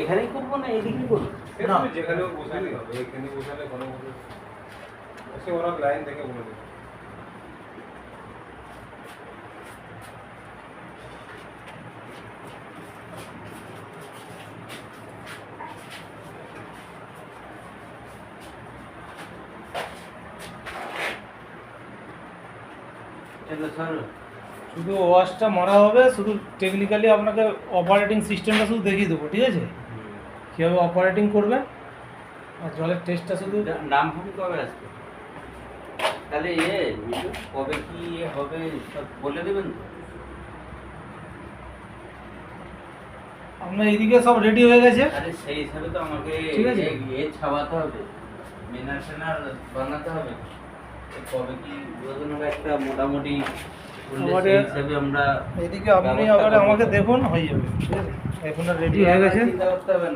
এখানেই করবো না এদিকে করবো? না যেখানেও বসালেই হবে, এখানে বসালে কোনো এসে ওরা লাইন দেখে বলে দেবে। এটা স্যার শুধু ওয়াশটা মারা হবে, শুধু টেকনিক্যালি আপনাকে অপারেটিং সিস্টেমটা শুধু দেখিয়ে দেবো, ঠিক আছে? কীভাবে অপারেটিং করবে আর জলের টেস্টটা শুধু। নাম ফোন কবে আসবে? তাহলে মিঠু, কবে কি হবে সব বলে দেবেন তো? আপনার এইদিকে সব রেডি হয়ে গেছে। আরে সেই হিসাবে তো আমাকে ঠিক আছে। ছাওয়াতে হবে, মিনার টেনার বানাতে হবে। তো কবে কি উদ্বোধন হবে একটা মোটামুটি বললে সেই হিসাবে আমরা এইদিকে আপনি আবার আমাকে দেখুন, হয়ে যাবে, ঠিক আছে? এখন রেডি হয়ে গেছে। চিন্তা করতে হবে না।